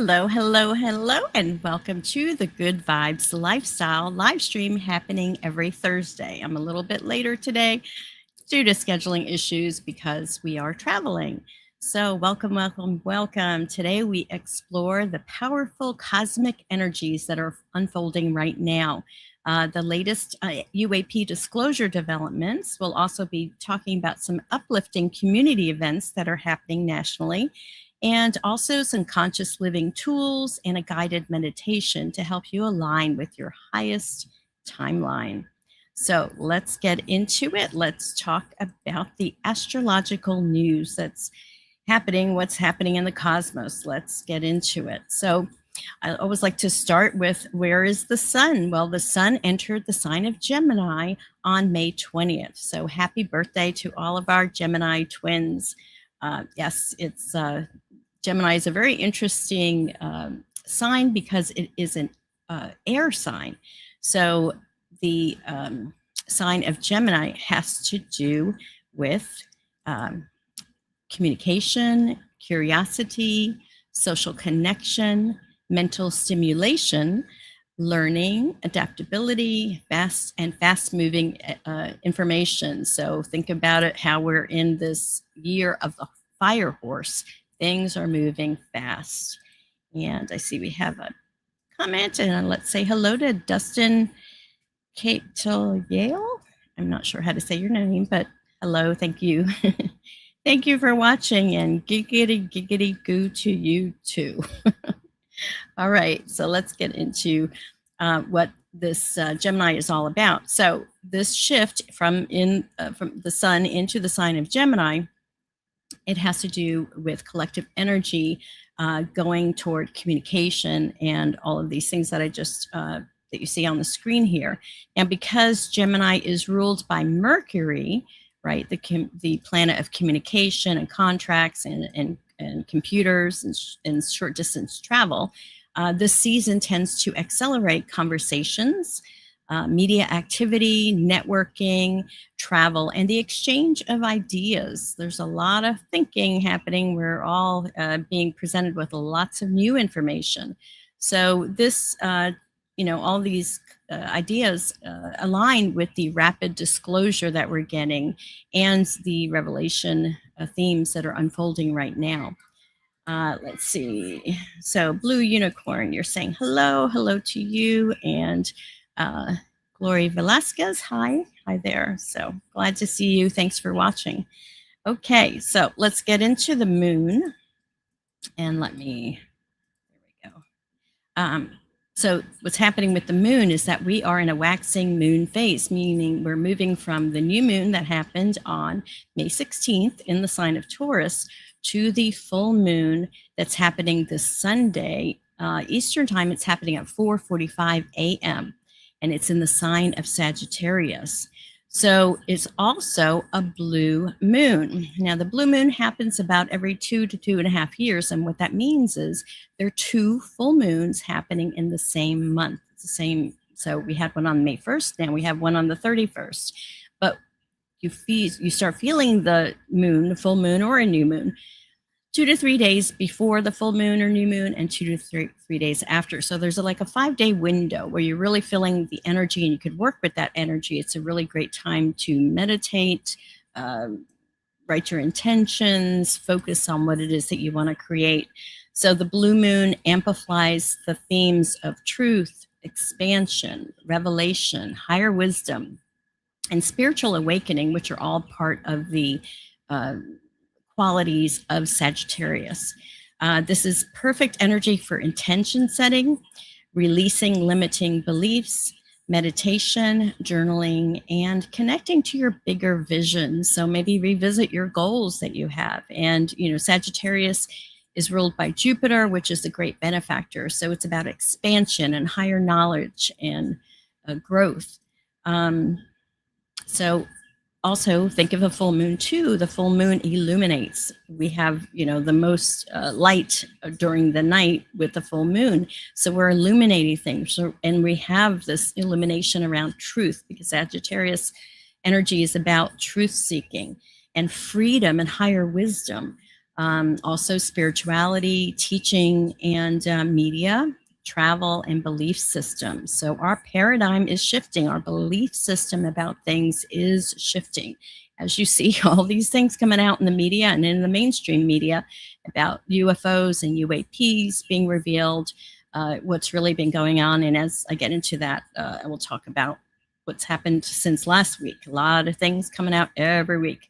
Hello, hello, hello, and welcome to the Good Vibes Lifestyle live stream happening every Thursday. I'm a little bit later today due to scheduling issues because we are traveling. So, welcome, welcome, welcome. Today we explore the powerful cosmic energies that are unfolding right now. The latest UAP Disclosure developments. We'll also be talking about some uplifting community events that are happening nationally, and also some conscious living tools and a guided meditation to help you align with your highest timeline. So let's get into it. Let's talk about the astrological news that's happening, what's happening in the cosmos. Let's get into it. So I always like to start with, where is the sun? Well, the sun entered the sign of Gemini on May 20th. So happy birthday to all of our Gemini twins. Yes, it's Gemini is a very interesting sign because it is an air sign. So the sign of Gemini has to do with communication, curiosity, social connection, mental stimulation, learning, adaptability, fast moving information. So think about it, how we're in this year of the fire horse. Things are moving fast. And I see we have a comment, and let's say hello to Dustin Yale. I'm not sure how to say your name, but hello, thank you. Thank you for watching, and giggity, giggity goo to you too. All right, so let's get into what this Gemini is all about. So this shift from the sun into the sign of Gemini, it has to do with collective energy going toward communication and all of these things that I just that you see on the screen here. And because Gemini is ruled by Mercury, right, the planet of communication and contracts and computers and short distance travel, this season tends to accelerate conversations, media activity, networking, travel, and the exchange of ideas. There's a lot of thinking happening. We're all being presented with lots of new information. So this, all these ideas align with the rapid disclosure that we're getting and the revelation themes that are unfolding right now. Let's see. So Blue Unicorn, you're saying hello to you. And Glory Velasquez, hi there. So glad to see you. Thanks for watching. Okay, so let's get into the moon. And there we go. So what's happening with the moon is that we are in a waxing moon phase, meaning we're moving from the new moon that happened on May 16th in the sign of Taurus to the full moon that's happening this Sunday. Eastern time, it's happening at 4:45 a.m. and it's in the sign of Sagittarius. So it's also a blue moon. Now, the blue moon happens about every 2 to 2.5 years. And what that means is there are 2 full moons happening in the same month. It's the same. So we had one on May 1st. Now we have one on the 31st. But you start feeling the moon, the full moon or a new moon, 2 to 3 days before the full moon or new moon, and 2 to 3 days after. So there's like a 5-day window where you're really feeling the energy and you could work with that energy. It's a really great time to meditate, write your intentions, focus on what it is that you want to create. So the blue moon amplifies the themes of truth, expansion, revelation, higher wisdom, and spiritual awakening, which are all part of the qualities of Sagittarius. This is perfect energy for intention setting, releasing limiting beliefs, meditation, journaling, and connecting to your bigger vision. So maybe revisit your goals that you have. And, Sagittarius is ruled by Jupiter, which is the great benefactor. So it's about expansion and higher knowledge and growth. So also think of a full moon too. The full moon illuminates. We have, the most light during the night with the full moon. So we're illuminating things. And we have this illumination around truth, because Sagittarius energy is about truth seeking and freedom and higher wisdom. Also spirituality, teaching, and media, travel, and belief systems. So our paradigm is shifting. Our belief system about things is shifting. As you see, all these things coming out in the media and in the mainstream media about UFOs and UAPs being revealed, what's really been going on. And as I get into that, I will talk about what's happened since last week. A lot of things coming out every week.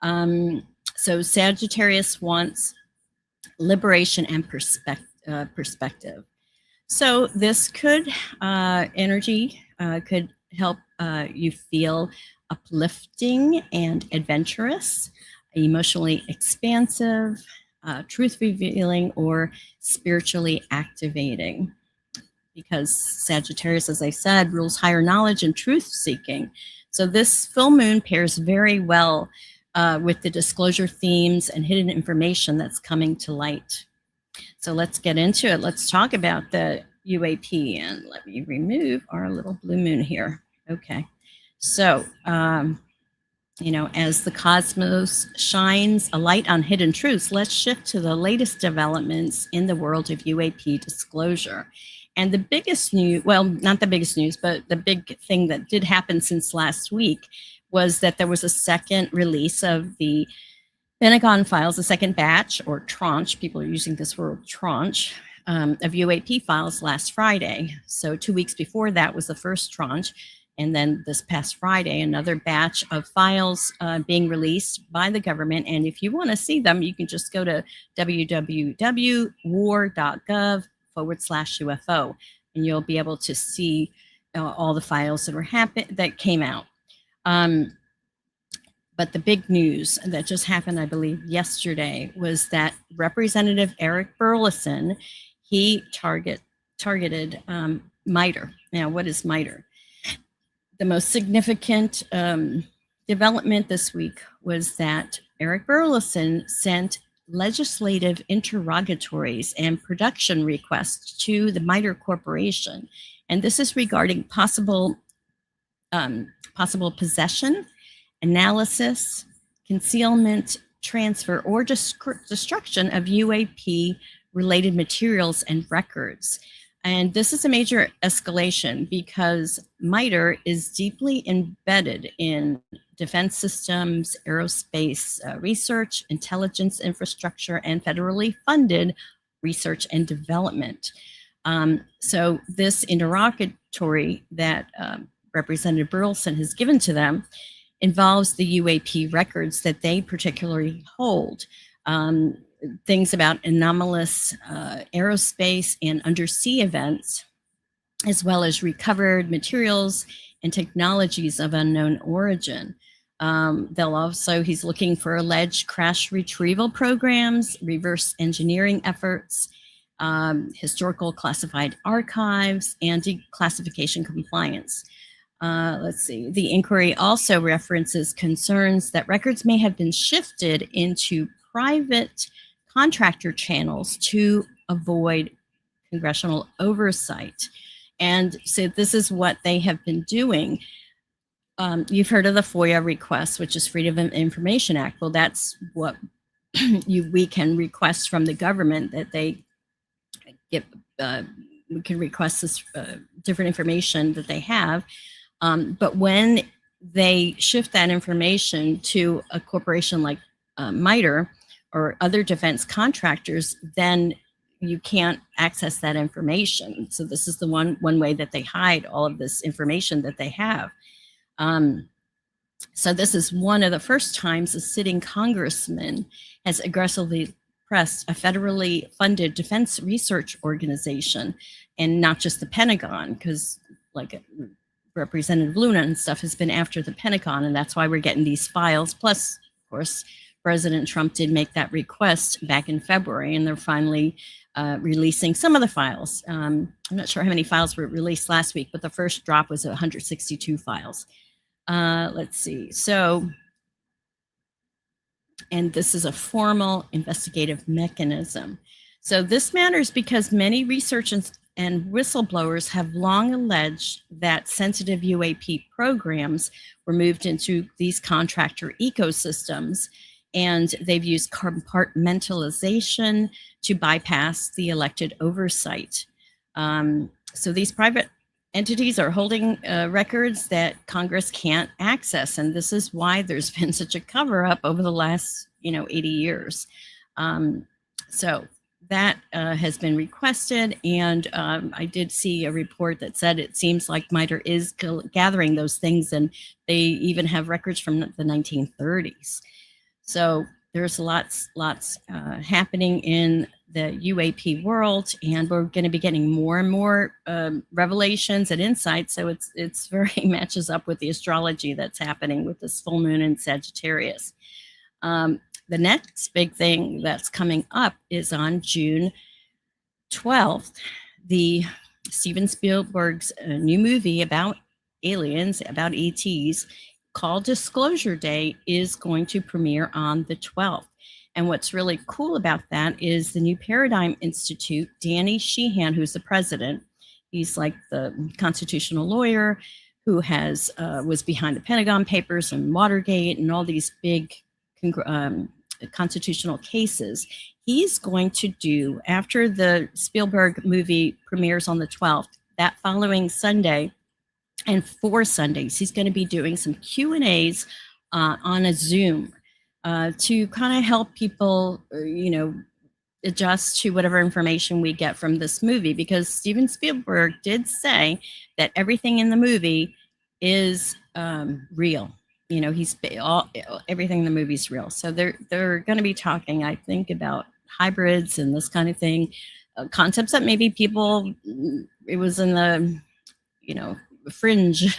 So Sagittarius wants liberation and perspective. So this could energy could help you feel uplifting and adventurous, emotionally expansive, truth revealing, or spiritually activating. Because Sagittarius, as I said, rules higher knowledge and truth seeking. So this full moon pairs very well with the disclosure themes and hidden information that's coming to light. So let's get into it. Let's talk about the UAP, and let me remove our little blue moon here. Okay. So, as the cosmos shines a light on hidden truths, let's shift to the latest developments in the world of UAP disclosure. And the biggest news, well, not the biggest news, but the big thing that did happen since last week was that there was a second release of the Pentagon files, the second batch or tranche, people are using this word tranche, of UAP files last Friday. So 2 weeks before that was the first tranche. And then this past Friday, another batch of files being released by the government. And if you want to see them, you can just go to www.war.gov/UFO, and you'll be able to see all the files that came out. But the big news that just happened, I believe, yesterday was that Representative Eric Burleson, he targeted MITRE. Now, what is MITRE? The most significant development this week was that Eric Burleson sent legislative interrogatories and production requests to the MITRE Corporation. And this is regarding possible possession, analysis, concealment, transfer, or destruction of UAP-related materials and records. And this is a major escalation because MITRE is deeply embedded in defense systems, aerospace research, intelligence infrastructure, and federally funded research and development. So this interrogatory that Representative Burleson has given to them involves the UAP records that they particularly hold. Things about anomalous aerospace and undersea events, as well as recovered materials and technologies of unknown origin. He's looking for alleged crash retrieval programs, reverse engineering efforts, historical classified archives, and declassification compliance. Let's see. The inquiry also references concerns that records may have been shifted into private contractor channels to avoid congressional oversight. And so this is what they have been doing. You've heard of the FOIA request, which is Freedom of Information Act. Well, that's what we can request from the government, that they get, we can request this different information that they have. But when they shift that information to a corporation like MITRE or other defense contractors, then you can't access that information. So this is the one way that they hide all of this information that they have. So this is one of the first times a sitting congressman has aggressively pressed a federally funded defense research organization, and not just the Pentagon, because like Representative Luna and stuff has been after the Pentagon, and that's why we're getting these files. Plus, of course, President Trump did make that request back in February, and they're finally releasing some of the files. I'm not sure how many files were released last week, but the first drop was 162 files. Let's see. So, and this is a formal investigative mechanism. So this matters because many researchers and whistleblowers have long alleged that sensitive UAP programs were moved into these contractor ecosystems, and they've used compartmentalization to bypass the elected oversight. So these private entities are holding records that Congress can't access, and this is why there's been such a cover-up over the last 80 years. So that has been requested, and I did see a report that said it seems like MITRE is gathering those things, and they even have records from the 1930s. So there's lots happening in the UAP world, and we're going to be getting more and more revelations and insights. So it's very matches up with the astrology that's happening with this full moon in Sagittarius. The next big thing that's coming up is on June 12th, the Steven Spielberg's new movie about aliens, about ETs, called Disclosure Day, is going to premiere on the 12th. And what's really cool about that is the New Paradigm Institute, Danny Sheehan, who's the president, he's like the constitutional lawyer who has was behind the Pentagon Papers and Watergate and all these big constitutional cases. He's going to do, after the Spielberg movie premieres on the 12th, that following Sunday, and 4 Sundays, he's going to be doing some Q&As on a Zoom to kind of help people, adjust to whatever information we get from this movie, because Steven Spielberg did say that everything in the movie is real. Everything in the movie is real. So they're going to be talking, I think, about hybrids and this kind of thing, concepts that maybe people, it was in the, fringe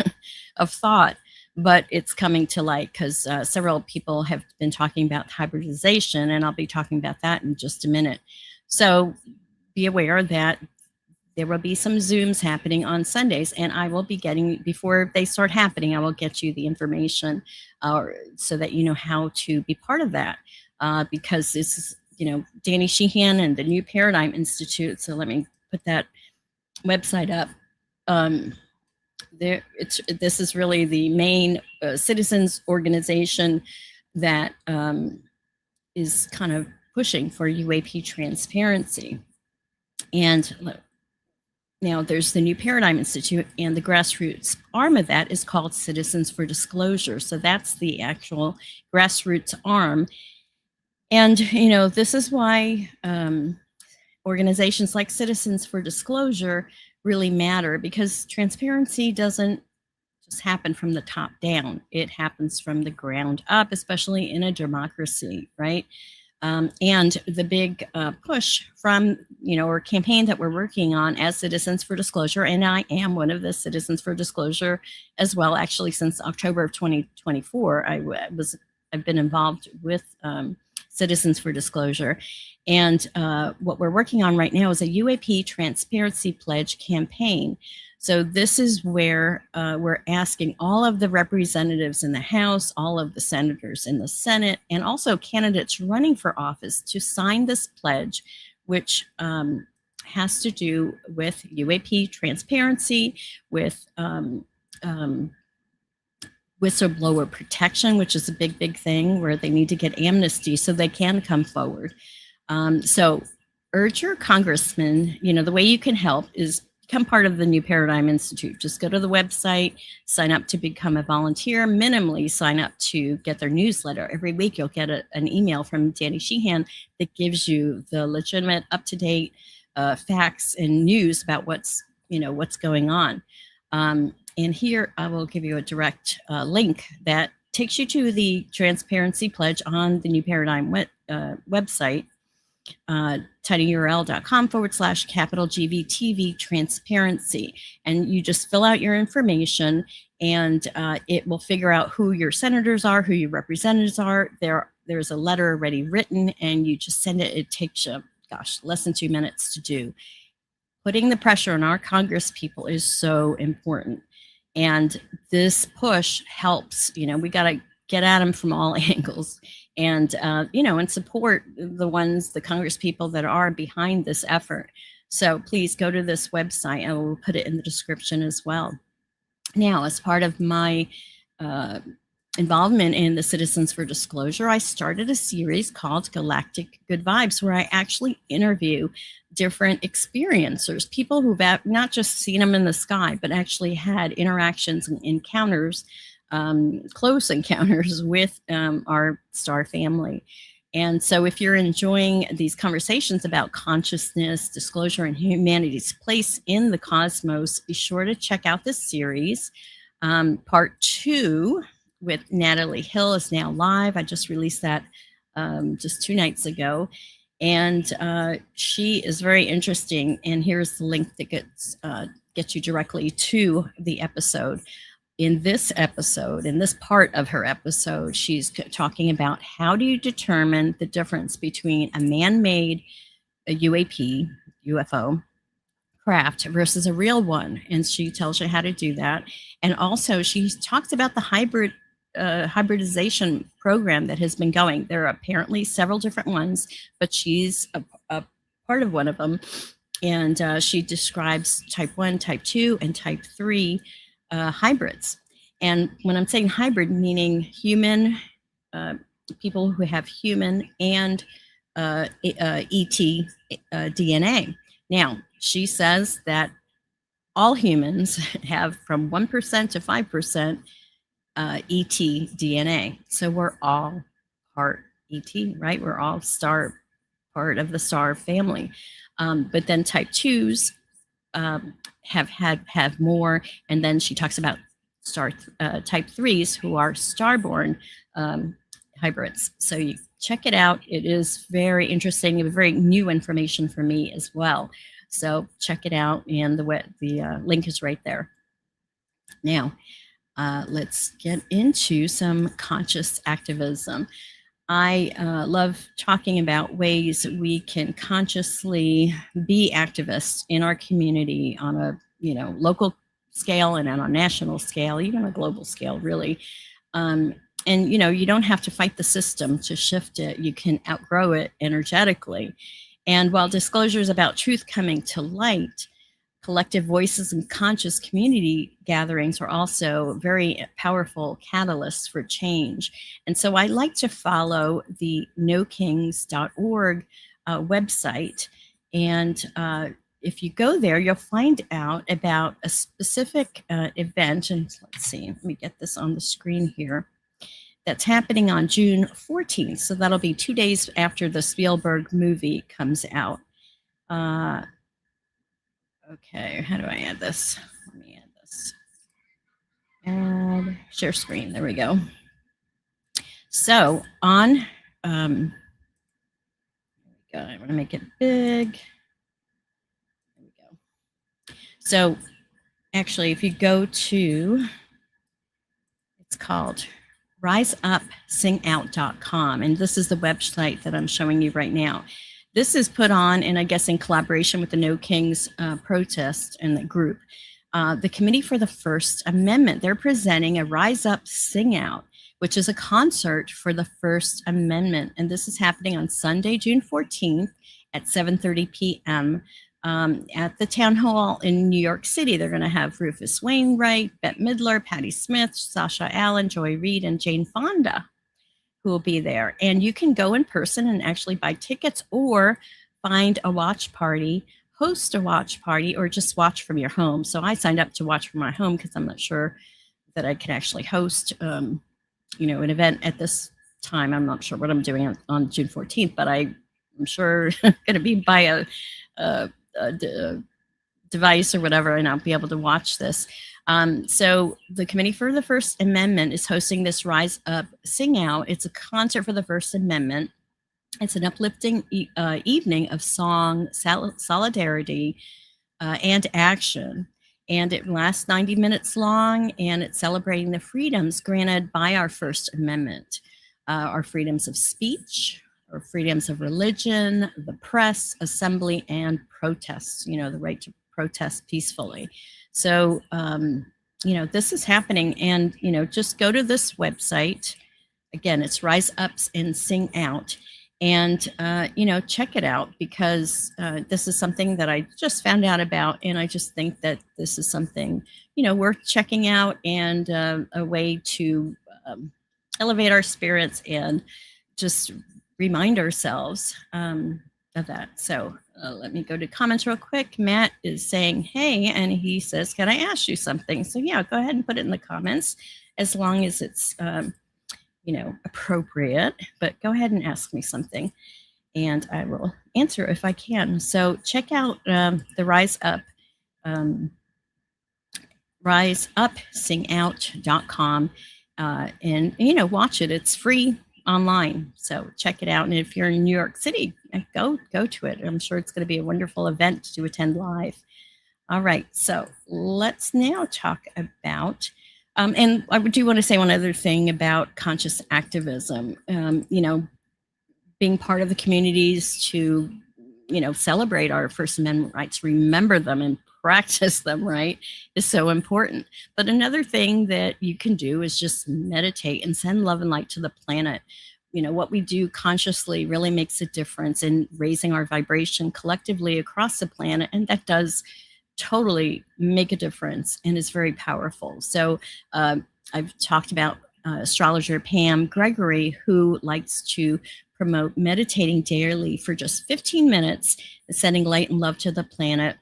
of thought, but it's coming to light because several people have been talking about hybridization, and I'll be talking about that in just a minute. So be aware that there will be some Zooms happening on Sundays, and I will be getting, before they start happening, I will get you the information so that you know how to be part of that, because this is, Danny Sheehan and the New Paradigm Institute. So let me put that website up. This is really the main citizens organization that is kind of pushing for UAP transparency. And now there's the New Paradigm Institute, and the grassroots arm of that is called Citizens for Disclosure. So that's the actual grassroots arm. And, this is why organizations like Citizens for Disclosure really matter, because transparency doesn't just happen from the top down. It happens from the ground up, especially in a democracy, right? And the big push from, or campaign that we're working on as Citizens for Disclosure, and I am one of the Citizens for Disclosure as well, actually since October of 2024, I've been involved with Citizens for Disclosure. And what we're working on right now is a UAP Transparency Pledge campaign. So this is where we're asking all of the representatives in the House, all of the senators in the Senate, and also candidates running for office to sign this pledge, which has to do with UAP transparency, with whistleblower protection, which is a big thing where they need to get amnesty so they can come forward. So urge your congressman, the way you can help is become part of the New Paradigm Institute. Just go to the website, sign up to become a volunteer, minimally sign up to get their newsletter. Every week you'll get an email from Danny Sheehan that gives you the legitimate, up-to-date facts and news about what's going on. And here I will give you a direct link that takes you to the Transparency Pledge on the New Paradigm website, tinyurl.com/GVTV transparency. And you just fill out your information, and it will figure out who your senators are, who your representatives are. There's a letter already written, and you just send it. It takes you, less than 2 minutes to do. Putting the pressure on our Congress people is so important. And this push helps, we got to get at them from all angles, and, and support the Congress people that are behind this effort. So please go to this website. I will put it in the description as well. Now, as part of my involvement in the Citizens for Disclosure, I started a series called Galactic Good Vibes, where I actually interview different experiencers, people who've not just seen them in the sky, but actually had interactions and encounters, close encounters with our star family. And so if you're enjoying these conversations about consciousness, disclosure, and humanity's place in the cosmos, be sure to check out this series. Part 2 with Natalie Hill is now live. I just released that just 2 nights ago. And she is very interesting. And here's the link that gets you directly to the episode. In this episode, in this part of her episode, she's talking about how do you determine the difference between a man-made UAP, UFO, craft versus a real one. And she tells you how to do that. And also she talks about the hybridization program that has been going. There are apparently several different ones, but she's a part of one of them. And she describes type 1, type 2, and type 3 hybrids. And when I'm saying hybrid, meaning human, people who have human and ET DNA. Now, she says that all humans have from 1% to 5% ET DNA. So we're all part ET, right? We're all part of the star family. But then type 2s have more, and then she talks about type 3s who are starborn hybrids. So you check it out. It is very interesting and very new information for me as well. So check it out, and the link is right there. Now, let's get into some conscious activism. I love talking about ways we can consciously be activists in our community on a local scale and on a national scale, even a global scale, really. And you don't have to fight the system to shift it. You can outgrow it energetically. And while disclosure is about truth coming to light, collective voices and conscious community gatherings are also very powerful catalysts for change. And so I like to follow the nokings.org website. And if you go there, you'll find out about a specific event. And let's see, let me get this on the screen here. That's happening on June 14th. So that'll be 2 days after the Spielberg movie comes out. Okay, how do I add this? Let me add this. Add share screen. There we go. So on, there we go. I want to make it big. There we go. So actually, if you go to, it's called riseupsingout.com, and this is the website that I'm showing you right now. This is put on, and I guess in collaboration with the No Kings protest and the group, the Committee for the First Amendment. They're presenting a Rise Up Sing Out, which is a concert for the First Amendment. And this is happening on Sunday, June 14th at 7:30 p.m. At the Town Hall in New York City. They're going to have Rufus Wainwright, Bette Midler, Patti Smith, Sasha Allen, Joy Reid, and Jane Fonda, who will be there. And you can go in person and actually buy tickets or find a watch party, host a watch party, or just watch from your home. So I signed up to watch from my home because I'm not sure that I can actually host, an event at this time. I'm not sure what I'm doing on June 14th, but I'm sure going to be by a device or whatever, and I'll be able to watch this. So the Committee for the First Amendment is hosting this Rise Up Sing Out. It's a concert for the First Amendment. It's an uplifting evening of song, solidarity, and action. And it lasts 90 minutes long, and it's celebrating the freedoms granted by our First Amendment, our freedoms of speech, our freedoms of religion, the press, assembly, and protest, the right to protest peacefully. So, this is happening, and, just go to this website. Again, it's Rise Up and Sing Out, and, check it out, because this is something that I just found out about, and I just think that this is something, worth checking out, and a way to elevate our spirits and just remind ourselves of that. So let me go to comments real quick. Matt is saying, hey, and he says, can I ask you something? So yeah, go ahead and put it in the comments as long as it's, appropriate, but go ahead and ask me something and I will answer if I can. So check out the Rise Up, riseupsingout.com and, watch it. It's free online. So check it out. And if you're in New York City, go to it. I'm sure it's going to be a wonderful event to attend live. All right. So let's now talk about, and I do want to say one other thing about conscious activism, being part of the communities to, celebrate our First Amendment rights, remember them and practice them, right, is so important. But another thing that you can do is just meditate and send love and light to the planet. What we do consciously really makes a difference in raising our vibration collectively across the planet. And that does totally make a difference and is very powerful. So I've talked about astrologer Pam Gregory, who likes to promote meditating daily for just 15 minutes, sending light and love to the planet.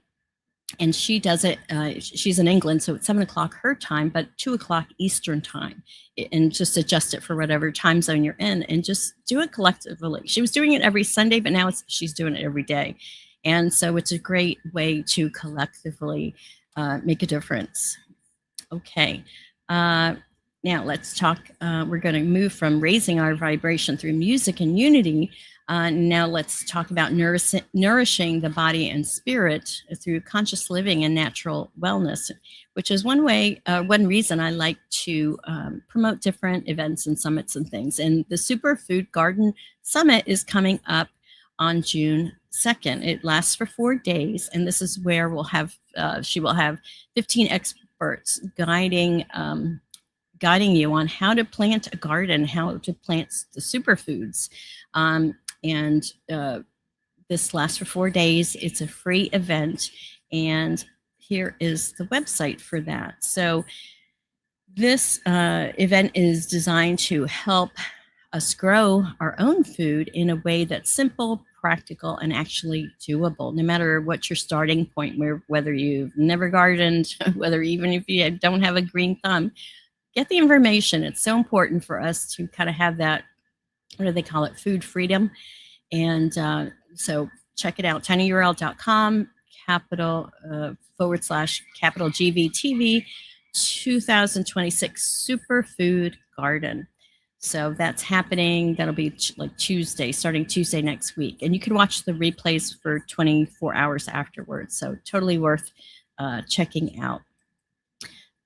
And she does it, she's in England, so it's 7 o'clock her time, but 2 o'clock Eastern time, and just adjust it for whatever time zone you're in and just do it collectively. She was doing it every Sunday, but now she's doing it every day. And so it's a great way to collectively make a difference. Okay. Now let's talk, we're going to move from raising our vibration through music and unity. Now let's talk about nourishing the body and spirit through conscious living and natural wellness, which is one reason I like to promote different events and summits and things. And the Superfood Garden Summit is coming up on June 2nd. It lasts for 4 days, and this is where she will have 15 experts guiding you on how to plant a garden, how to plant the superfoods. And this lasts for 4 days. It's a free event. And here is the website for that. So this event is designed to help us grow our own food in a way that's simple, practical, and actually doable, no matter what your starting point, whether you've never gardened, even if you don't have a green thumb. Get the information. It's so important for us to kind of have that, what do they call it, food freedom. And so check it out, tinyurl.com, /capital GVTV 2026 Superfood Garden. So that's happening. That'll be like Tuesday, starting Tuesday next week. And you can watch the replays for 24 hours afterwards. So totally worth checking out.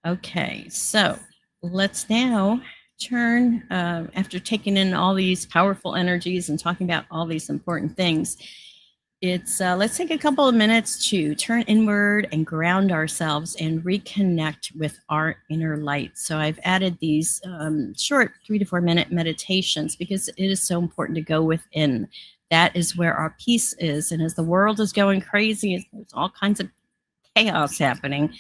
Okay, so let's now turn, after taking in all these powerful energies and talking about all these important things, let's take a couple of minutes to turn inward and ground ourselves and reconnect with our inner light. So I've added these short 3 to 4 minute meditations because it is so important to go within. That is where our peace is. And as the world is going crazy, there's all kinds of chaos happening.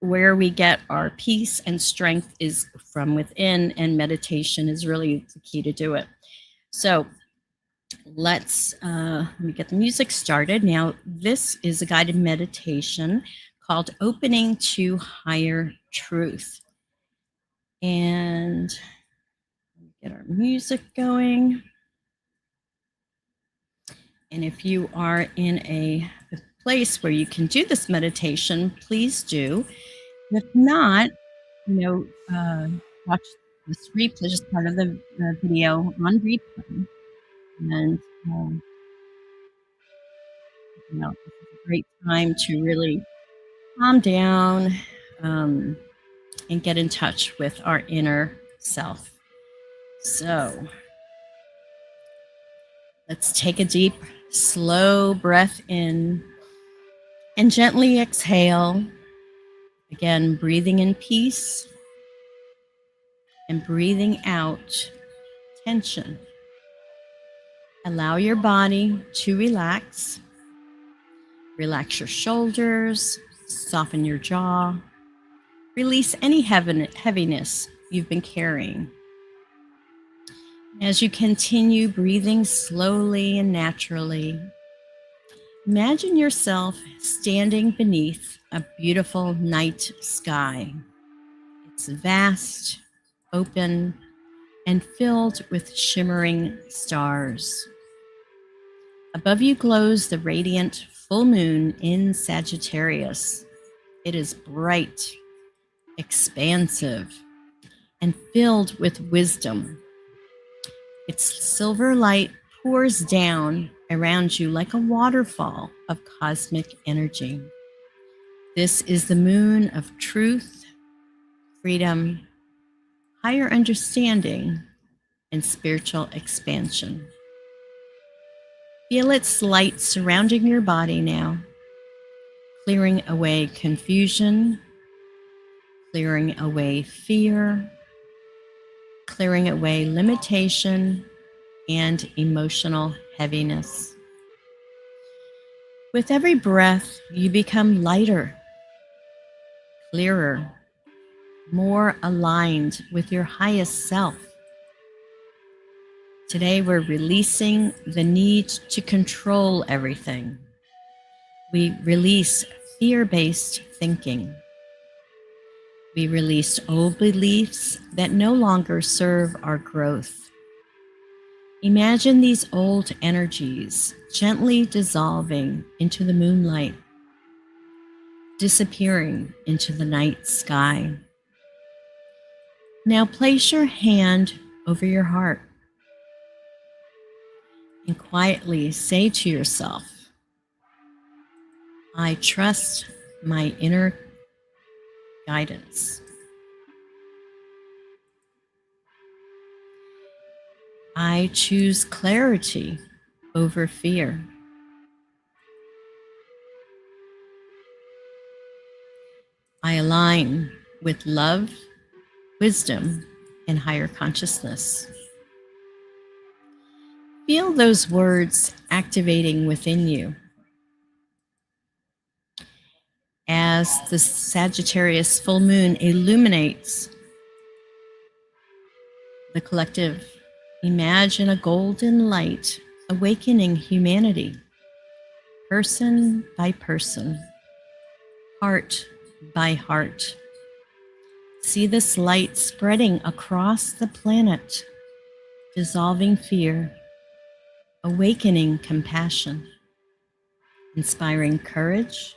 Where we get our peace and strength is from within, and meditation is really the key to do it. So let me get the music started. Now, this is a guided meditation called Opening to Higher Truth. And get our music going. And if you are in a place where you can do this meditation, please do. If not, watch this replay, just part of the video on replay. And this is a great time to really calm down and get in touch with our inner self. So let's take a deep, slow breath in and gently exhale. Again, breathing in peace and breathing out tension. Allow your body to relax. Relax your shoulders, soften your jaw. Release any heaviness you've been carrying. As you continue breathing slowly and naturally, imagine yourself standing beneath a beautiful night sky. It's vast, open, and filled with shimmering stars. Above you glows the radiant full moon in Sagittarius. It is bright, expansive, and filled with wisdom. Its silver light pours down around you like a waterfall of cosmic energy. This is the moon of truth, freedom, higher understanding, and spiritual expansion. Feel its light surrounding your body now, clearing away confusion, clearing away fear, clearing away limitation and emotional heaviness. With every breath, you become lighter, clearer, more aligned with your highest self. Today, we're releasing the need to control everything. We release fear-based thinking. We release old beliefs that no longer serve our growth. Imagine these old energies gently dissolving into the moonlight, disappearing into the night sky. Now place your hand over your heart and quietly say to yourself, I trust my inner guidance. I choose clarity over fear. I align with love, wisdom, and higher consciousness. Feel those words activating within you. As the Sagittarius full moon illuminates the collective, imagine a golden light awakening humanity, person by person, heart by heart. See this light spreading across the planet, dissolving fear, awakening compassion, inspiring courage,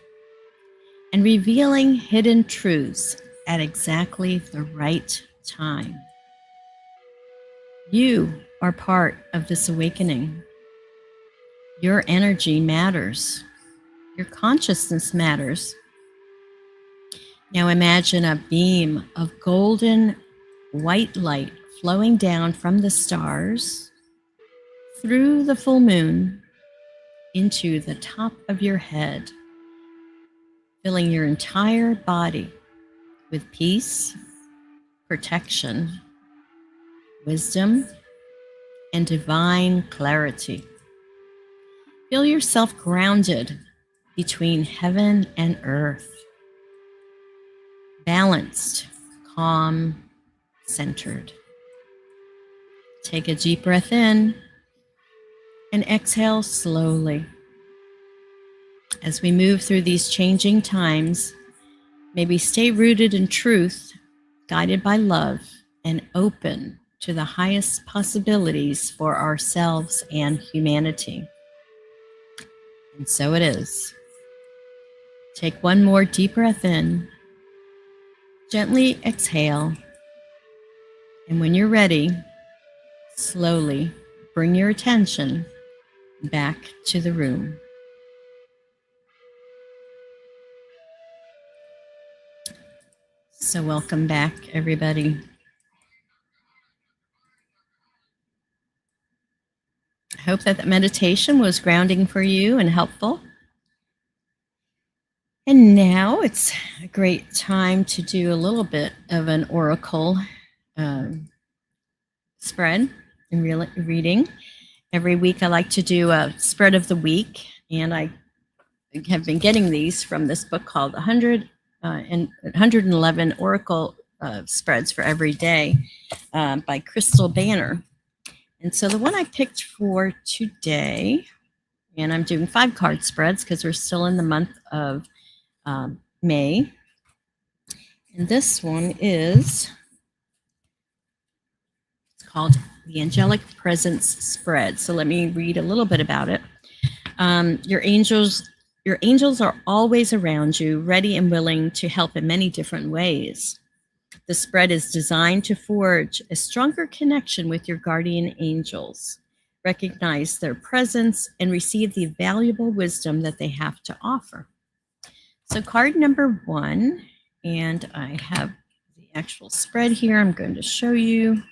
and revealing hidden truths at exactly the right time. You are part of this awakening. Your energy matters. Your consciousness matters. Now imagine a beam of golden white light flowing down from the stars through the full moon into the top of your head, filling your entire body with peace, protection, wisdom, and divine clarity. Feel yourself grounded between heaven and earth, balanced, calm, centered. Take a deep breath in and exhale slowly. As we move through these changing times, may we stay rooted in truth, guided by love, and open to the highest possibilities for ourselves and humanity. And so it is. Take one more deep breath in, gently exhale, and when you're ready, slowly bring your attention back to the room. So welcome back, everybody. I hope that the meditation was grounding for you and helpful. And now it's a great time to do a little bit of an oracle spread and reading. Every week I like to do a spread of the week, and I have been getting these from this book called 111 Oracle Spreads for Every Day by Crystal Banner. And so the one I picked for today, and I'm doing 5 card spreads because we're still in the month of May. And this one is, it's called the Angelic Presence spread. So let me read a little bit about it. Your angels are always around you, ready and willing to help in many different ways. The spread is designed to forge a stronger connection with your guardian angels, recognize their presence, and receive the valuable wisdom that they have to offer. So card number 1, and I have the actual spread here. I'm going to show you.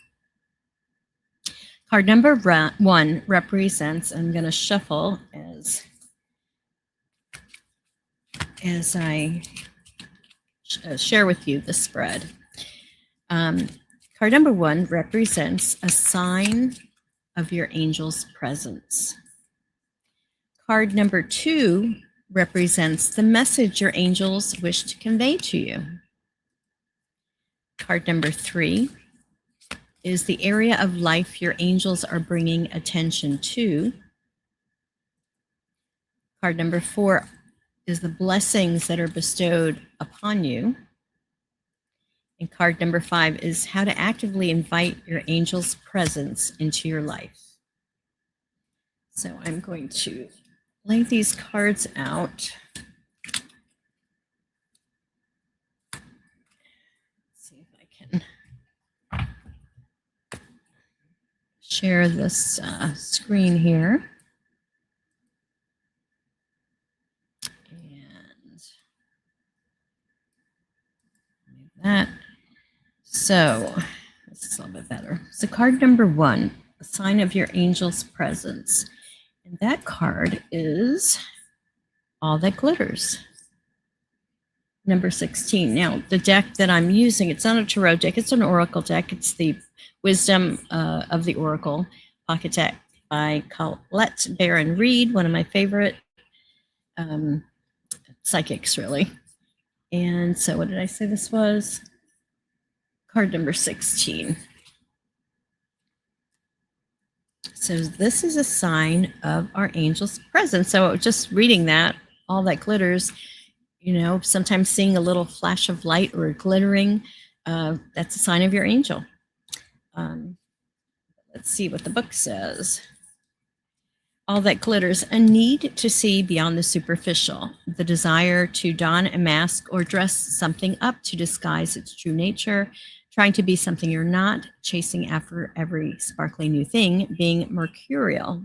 Card number 1 represents, I'm going to shuffle as I share with you the spread. Card number 1 represents a sign of your angel's presence. Card number 2 represents the message your angels wish to convey to you. Card number 3 is the area of life your angels are bringing attention to. Card number 4 is the blessings that are bestowed upon you. And card number 5 is how to actively invite your angel's presence into your life. So I'm going to lay these cards out. Let's see if I can share this screen here. And that. So this is a little bit better. So card number 1, a sign of your angel's presence. And that card is all that glitters. Number 16. Now, the deck that I'm using, it's not a tarot deck, it's an oracle deck. It's the Wisdom of the Oracle pocket deck by Colette Baron Reed, one of my favorite psychics, really. And so what did I say this was? Card number 16. So this is a sign of our angel's presence. So just reading that, all that glitters, you know, sometimes seeing a little flash of light or glittering, that's a sign of your angel. Let's see what the book says. All that glitters, a need to see beyond the superficial, the desire to don a mask or dress something up to disguise its true nature, trying to be something you're not, chasing after every sparkly new thing, being mercurial.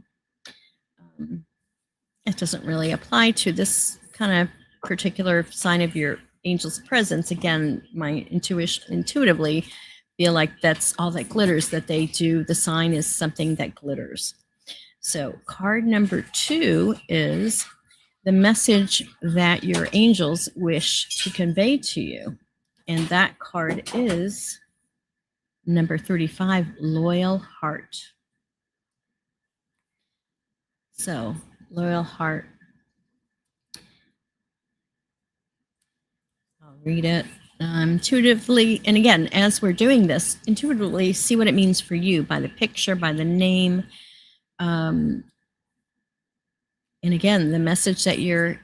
It doesn't really apply to this kind of particular sign of your angel's presence. Again, my intuitively feel like that's all that glitters that they do. The sign is something that glitters. So card number 2 is the message that your angels wish to convey to you. And that card is number 35, Loyal Heart. So, Loyal Heart. I'll read it intuitively. And again, as we're doing this, intuitively see what it means for you by the picture, by the name. And again, the message that your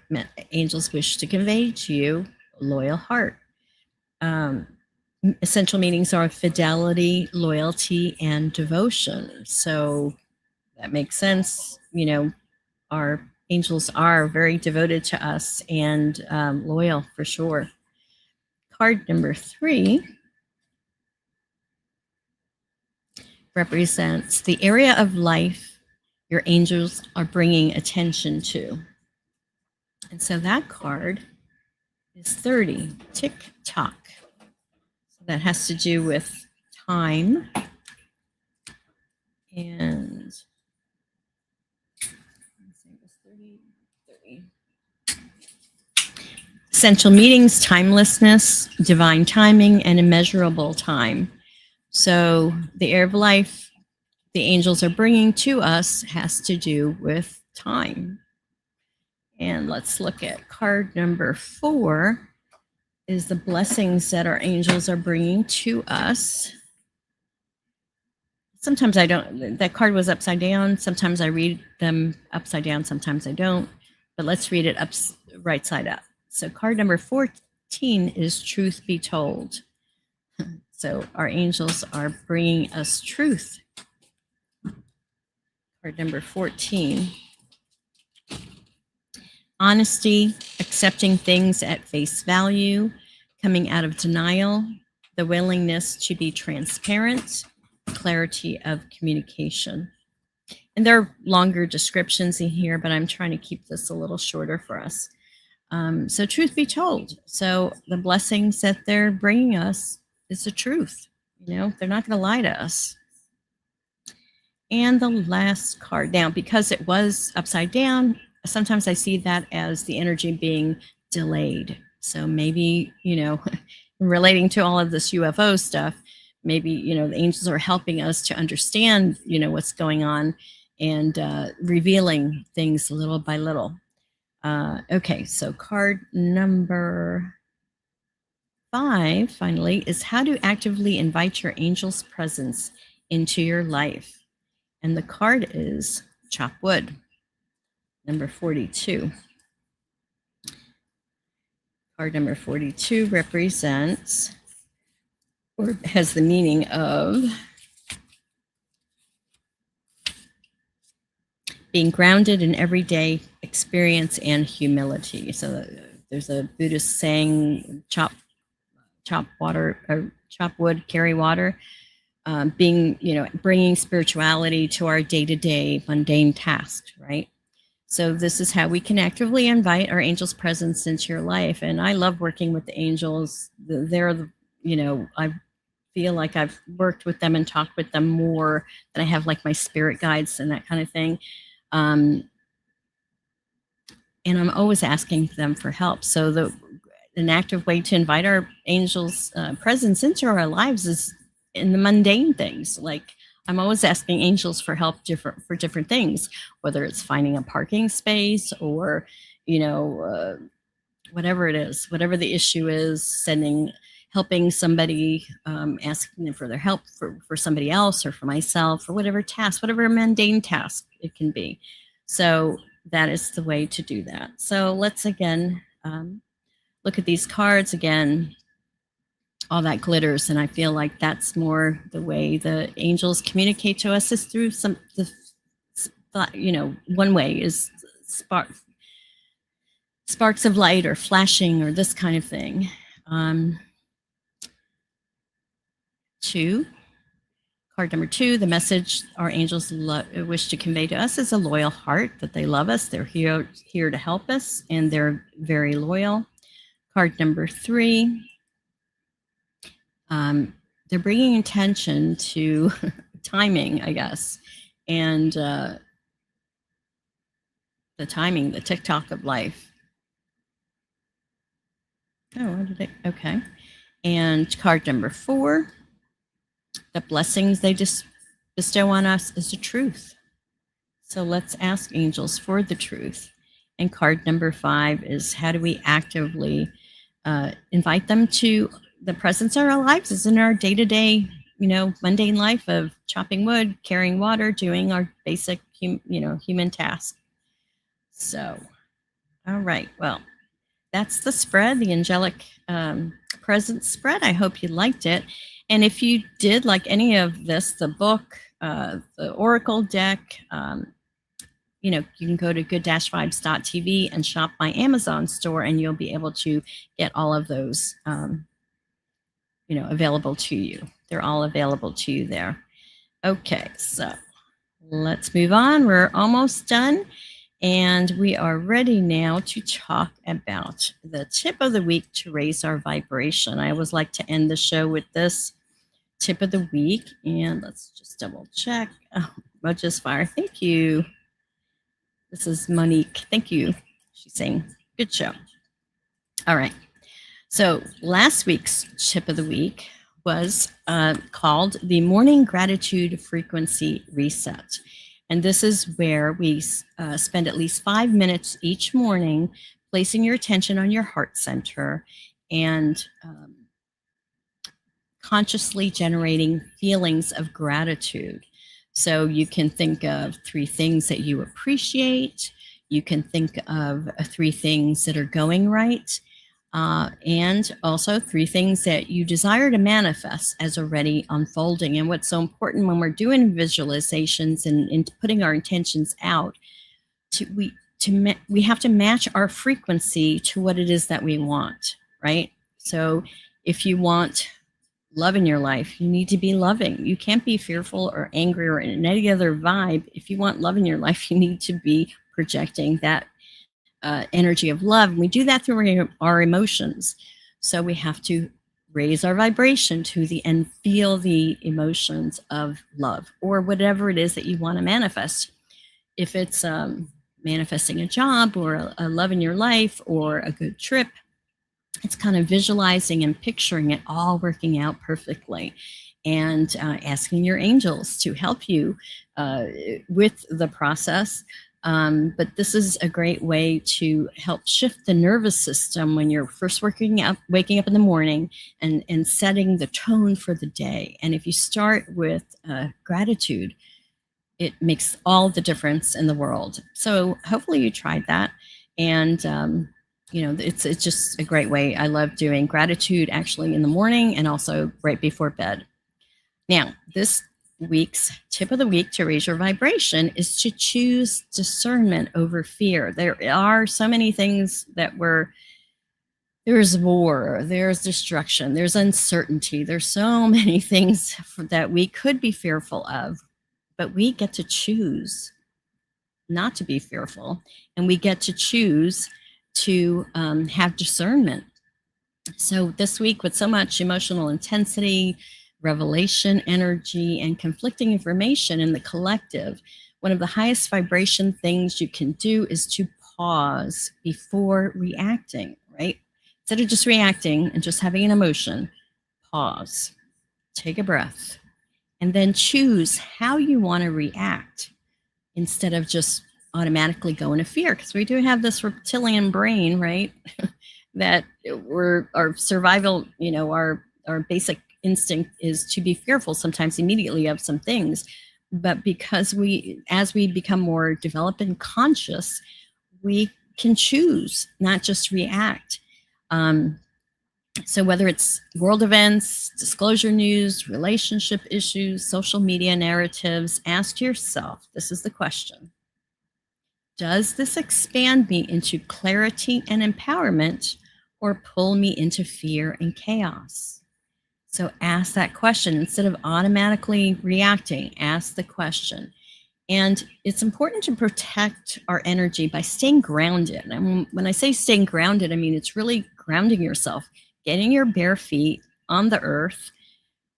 angels wish to convey to you, Loyal Heart. Essential meanings are fidelity, loyalty, and devotion. So that makes sense. You know, our angels are very devoted to us and loyal for sure. Card number 3 represents the area of life your angels are bringing attention to. And so that card is 30, tick tock. So that has to do with time. And essential meanings, timelessness, divine timing, and immeasurable time. So the area of life the angels are bringing to us has to do with time. And let's look at card number 4 is the blessings that our angels are bringing to us. sometimes I don't, that card was upside down. Sometimes I read them upside down, sometimes I don't. But let's read it right side up. So card number 14 is Truth Be Told. So our angels are bringing us truth. Card number 14. Honesty, accepting things at face value, coming out of denial, the willingness to be transparent, clarity of communication. And there are longer descriptions in here, but I'm trying to keep this a little shorter for us. So truth be told. So the blessings that they're bringing us is the truth. You know, they're not going to lie to us. And the last card. Now, because it was upside down, sometimes I see that as the energy being delayed. So maybe, you know, relating to all of this UFO stuff, maybe, you know, the angels are helping us to understand, you know, what's going on and revealing things little by little. Okay, so card number 5, finally, is how to actively invite your angel's presence into your life. And the card is Chop Wood, number 42. Card number 42 represents, or has the meaning of, being grounded in everyday experience and humility. So there's a Buddhist saying, chop wood, carry water. Being, you know, bringing spirituality to our day-to-day mundane tasks, right? So this is how we can actively invite our angel's presence into your life. And I love working with the angels. They're, you know, I feel like I've worked with them and talked with them more than I have like my spirit guides and that kind of thing. And I'm always asking them for help. So an active way to invite our angels' presence into our lives is in the mundane things. Like I'm always asking angels for help for different things, whether it's finding a parking space or, you know, whatever it is, whatever the issue is, helping somebody, asking them for their help for somebody else or for myself or whatever task, whatever mundane task it can be. So that is the way to do that. So let's again look at these cards again. All that glitters, and I feel like that's more the way the angels communicate to us is through you know, one way is sparks of light or flashing or this kind of thing. 2, card number 2, the message our angels wish to convey to us is a loyal heart, that they love us, they're here to help us, and they're very loyal. Card number 3, they're bringing attention to timing, I guess, and the timing, the tick-tock of life. Oh, where did it? Okay. And card number 4, the blessings they just bestow on us is the truth. So let's ask angels for the truth. And card number 5 is how do we actively invite them to the presence of our lives is in our day-to-day, you know, mundane life of chopping wood, carrying water, doing our basic, you know, human tasks. So, all right, well, that's the spread, the Angelic Presence spread. I hope you liked it. And if you did like any of this, the book, the Oracle deck, you know, you can go to good-vibes.tv and shop my Amazon store, and you'll be able to get all of those, you know, available to you. They're all available to you there. Okay, so let's move on. We're almost done. And we are ready now to talk about the tip of the week to raise our vibration. I always like to end the show with this tip of the week. And let's just double check. Oh, Roger's Fire. Thank you. This is Monique. Thank you. She's saying, good show. All right. So last week's tip of the week was called the Morning Gratitude Frequency Reset. And this is where we spend at least 5 minutes each morning placing your attention on your heart center and consciously generating feelings of gratitude. So you can think of 3 things that you appreciate. You can think of 3 things that are going right. And also 3 things that you desire to manifest as already unfolding. And what's so important when we're doing visualizations and putting our intentions out, we have to match our frequency to what it is that we want, right? So if you want love in your life, you need to be loving. You can't be fearful or angry or in any other vibe. If you want love in your life, you need to be projecting that energy of love. And we do that through our emotions. So we have to raise our vibration to the and feel the emotions of love or whatever it is that you want to manifest. If it's manifesting a job or a love in your life or a good trip, it's kind of visualizing and picturing it all working out perfectly and asking your angels to help you with the process. But this is a great way to help shift the nervous system when you're first waking up in the morning and setting the tone for the day. And if you start with gratitude, it makes all the difference in the world. So hopefully you tried that. And, it's just a great way. I love doing gratitude actually in the morning and also right before bed. Now, this week's tip of the week to raise your vibration is to choose discernment over fear. There are so many things there's war, there's destruction, there's uncertainty. There's so many things that we could be fearful of, but we get to choose not to be fearful, and we get to choose to have discernment. So this week, with so much emotional intensity, revelation energy, and conflicting information in the collective, one of the highest vibration things you can do is to pause before reacting, right? Instead of just reacting and just having an emotion, pause, take a breath, and then choose how you want to react instead of just automatically go into fear. Because we do have this reptilian brain, right? that our survival, our basic instinct is to be fearful sometimes immediately of some things. But because as we become more developed and conscious, we can choose, not just react. So whether it's world events, disclosure news, relationship issues, social media narratives, ask yourself, this is the question: does this expand me into clarity and empowerment or pull me into fear and chaos? So ask that question instead of automatically reacting. Ask the question. And it's important to protect our energy by staying grounded. And when I say staying grounded, I mean it's really grounding yourself, getting your bare feet on the earth,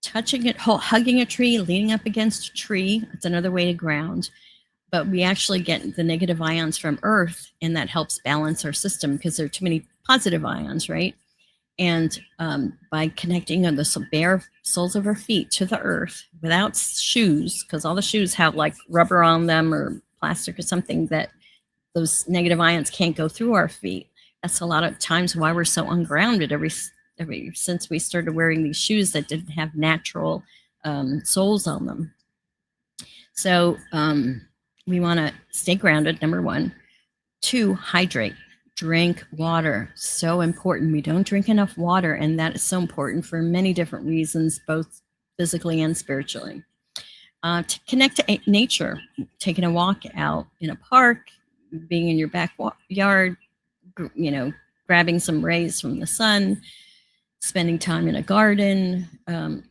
touching it, hugging a tree, leaning up against a tree. It's another way to ground. But we actually get the negative ions from earth, and that helps balance our system because there are too many positive ions, right? And by connecting on the bare soles of our feet to the earth without shoes, because all the shoes have like rubber on them or plastic or something that those negative ions can't go through our feet. That's a lot of times why we're so ungrounded ever since we started wearing these shoes that didn't have natural soles on them. So we want to stay grounded, number 1. 2, hydrate. Drink water. So important. We don't drink enough water, and that is so important for many different reasons, both physically and spiritually. To connect to nature, taking a walk out in a park, being in your backyard, grabbing some rays from the sun, spending time in a garden.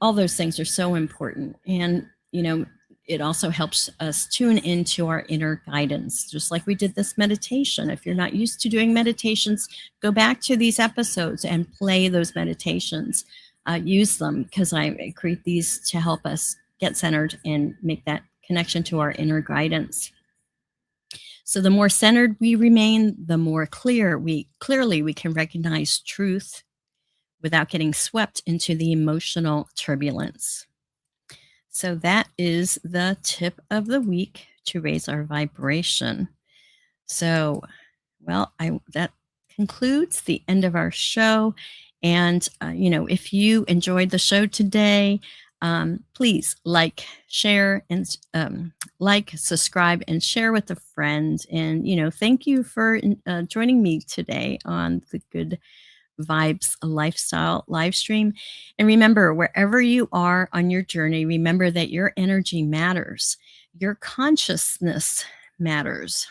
All those things are so important. And, it also helps us tune into our inner guidance, just like we did this meditation. If you're not used to doing meditations, go back to these episodes and play those meditations. Use them, because I create these to help us get centered and make that connection to our inner guidance. So the more centered we remain, the more clearly we can recognize truth without getting swept into the emotional turbulence. So that is the tip of the week to raise our vibration. So, that concludes the end of our show. And, if you enjoyed the show today, Please like, share, and like, subscribe, and share with a friend. And, thank you for joining me today on the Good Vibes Lifestyle live stream. And remember, wherever you are on your journey, remember that your energy matters, your consciousness matters.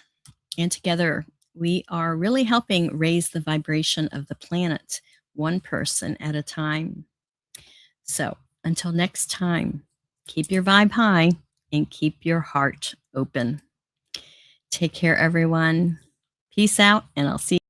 And together, we are really helping raise the vibration of the planet, one person at a time. So until next time, keep your vibe high and keep your heart open. Take care, everyone. Peace out, and I'll see you.